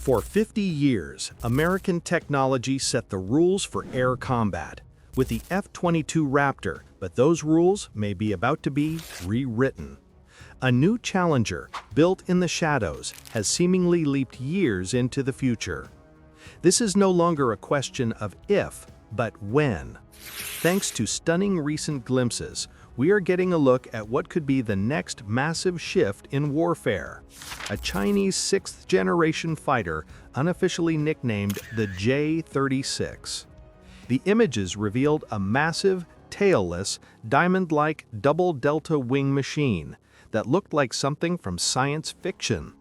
For 50 years, American technology set the rules for air combat with the F-22 Raptor, but those rules may be about to be rewritten. A new challenger, built in the shadows, has seemingly leaped years into the future. This is no longer a question of if, but when. Thanks to stunning recent glimpses, we are getting a look at what could be the next massive shift in warfare. A Chinese sixth-generation fighter unofficially nicknamed the J-36. The images revealed a massive, tailless, diamond-like double-delta wing machine that looked like something from science fiction.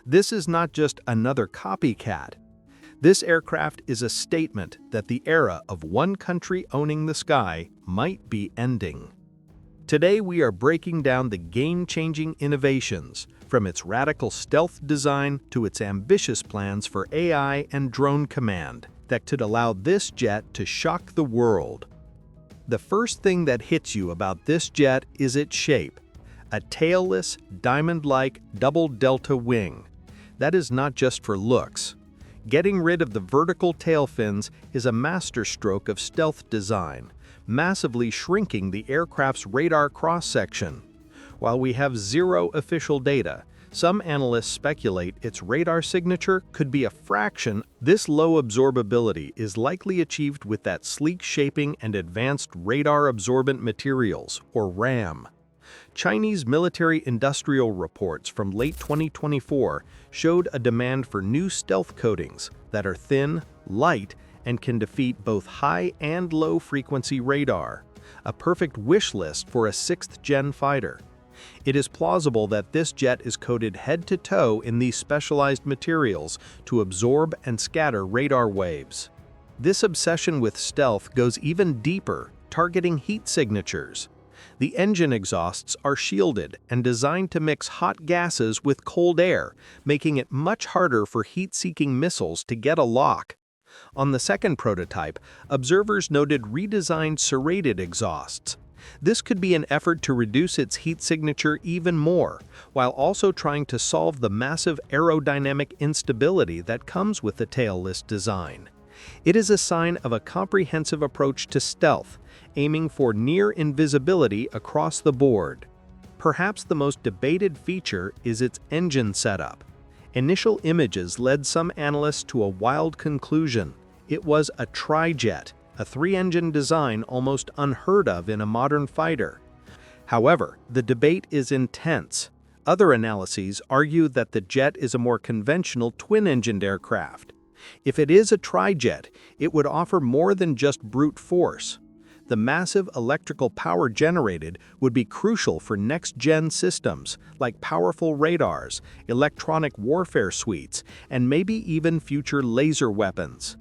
This is not just another copycat. This aircraft is a statement that the era of one country owning the sky might be ending. Today we are breaking down the game-changing innovations, from its radical stealth design to its ambitious plans for AI and drone command, that could allow this jet to shock the world. The first thing that hits you about this jet is its shape. A tailless, diamond-like double-delta wing. That is not just for looks. Getting rid of the vertical tail fins is a masterstroke of stealth design, massively shrinking the aircraft's radar cross-section. While we have zero official data, some analysts speculate its radar signature could be a fraction. This low absorbability is likely achieved with that sleek shaping and advanced radar-absorbent materials, or RAM. Chinese military-industrial reports from late 2024 showed a demand for new stealth coatings that are thin, light, and can defeat both high and low-frequency radar, a perfect wish list for a sixth-gen fighter. It is plausible that this jet is coated head-to-toe in these specialized materials to absorb and scatter radar waves. This obsession with stealth goes even deeper, targeting heat signatures. The engine exhausts are shielded and designed to mix hot gases with cold air, making it much harder for heat-seeking missiles to get a lock. On the second prototype, observers noted redesigned serrated exhausts. This could be an effort to reduce its heat signature even more, while also trying to solve the massive aerodynamic instability that comes with the tailless design. It is a sign of a comprehensive approach to stealth, aiming for near invisibility across the board. Perhaps the most debated feature is its engine setup. Initial images led some analysts to a wild conclusion. It was a tri-jet, a three-engine design almost unheard of in a modern fighter. However, the debate is intense. Other analyses argue that the jet is a more conventional twin-engined aircraft. If it is a tri-jet, it would offer more than just brute force. The massive electrical power generated would be crucial for next-gen systems like powerful radars, electronic warfare suites, and maybe even future laser weapons.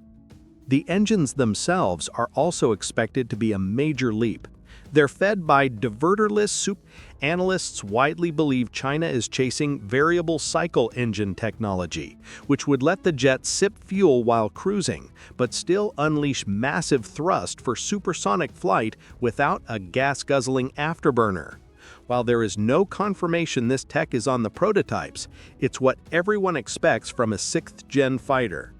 The engines themselves are also expected to be a major leap. They're fed by diverterless soup. Analysts widely believe China is chasing variable cycle engine technology, which would let the jet sip fuel while cruising, but still unleash massive thrust for supersonic flight without a gas-guzzling afterburner. While there is no confirmation this tech is on the prototypes, it's what everyone expects from a sixth-gen fighter.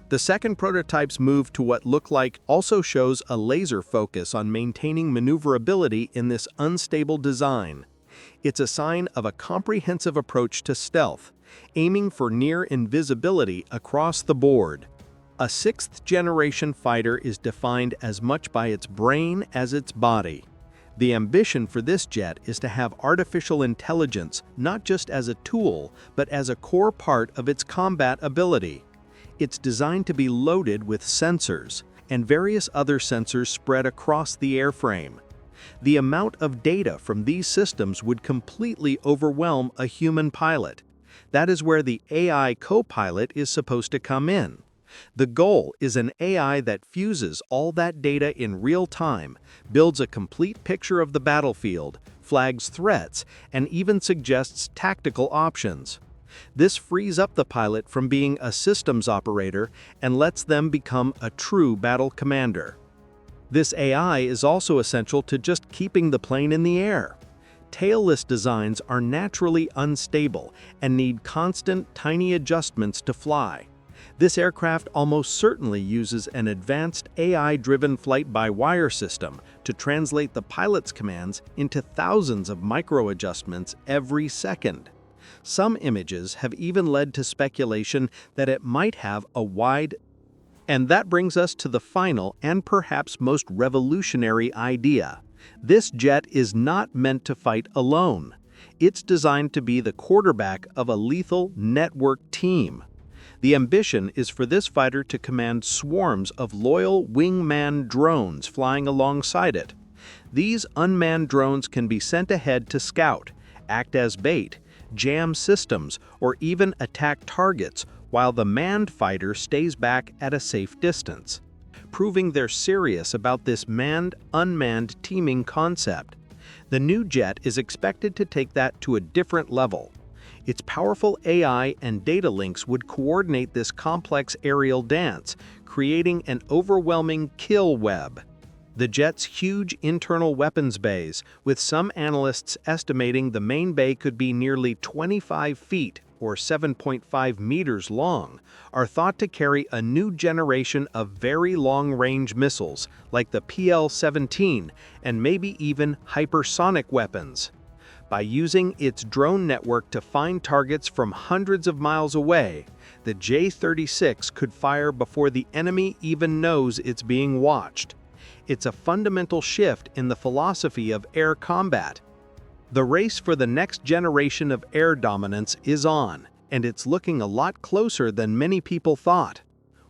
The second prototype's move to what look like also shows a laser focus on maintaining maneuverability in this unstable design. It's a sign of a comprehensive approach to stealth, aiming for near invisibility across the board. A sixth-generation fighter is defined as much by its brain as its body. The ambition for this jet is to have artificial intelligence not just as a tool, but as a core part of its combat ability. It's designed to be loaded with sensors and various other sensors spread across the airframe. The amount of data from these systems would completely overwhelm a human pilot. That is where the AI co-pilot is supposed to come in. The goal is an AI that fuses all that data in real time, builds a complete picture of the battlefield, flags threats, and even suggests tactical options. This frees up the pilot from being a systems operator and lets them become a true battle commander. This AI is also essential to just keeping the plane in the air. Tailless designs are naturally unstable and need constant, tiny adjustments to fly. This aircraft almost certainly uses an advanced AI-driven flight-by-wire system to translate the pilot's commands into thousands of micro-adjustments every second. Some images have even led to speculation that it might have a wide. And that brings us to the final and perhaps most revolutionary idea. This jet is not meant to fight alone. It's designed to be the quarterback of a lethal network team. The ambition is for this fighter to command swarms of loyal wingman drones flying alongside it. These unmanned drones can be sent ahead to scout, act as bait, jam systems, or even attack targets, while the manned fighter stays back at a safe distance, proving they're serious about this manned-unmanned teaming concept. The new jet is expected to take that to a different level. Its powerful AI and data links would coordinate this complex aerial dance, creating an overwhelming kill web. The jet's huge internal weapons bays, with some analysts estimating the main bay could be nearly 25 feet or 7.5 meters long, are thought to carry a new generation of very long-range missiles like the PL-17 and maybe even hypersonic weapons. By using its drone network to find targets from hundreds of miles away, the J-36 could fire before the enemy even knows it's being watched. It's a fundamental shift in the philosophy of air combat. The race for the next generation of air dominance is on, and it's looking a lot closer than many people thought.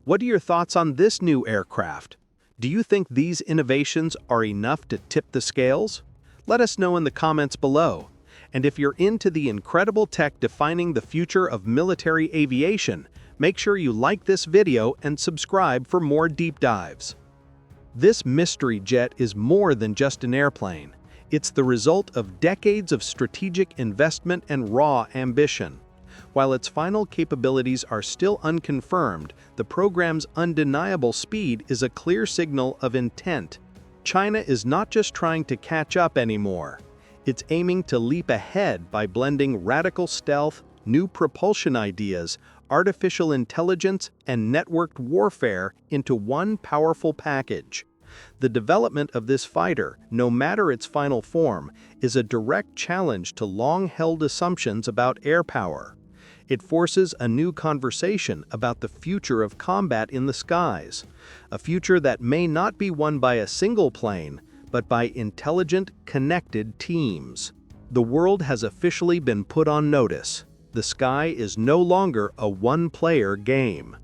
What are your thoughts on this new aircraft? Do you think these innovations are enough to tip the scales? Let us know in the comments below. And if you're into the incredible tech defining the future of military aviation, make sure you like this video and subscribe for more deep dives. This mystery jet is more than just an airplane. It's the result of decades of strategic investment and raw ambition. While its final capabilities are still unconfirmed, the program's undeniable speed is a clear signal of intent. China is not just trying to catch up anymore. It's aiming to leap ahead by blending radical stealth, new propulsion ideas, artificial intelligence, and networked warfare into one powerful package. The development of this fighter, no matter its final form, is a direct challenge to long-held assumptions about air power. It forces a new conversation about the future of combat in the skies, a future that may not be won by a single plane, but by intelligent, connected teams. The world has officially been put on notice. The sky is no longer a one-player game.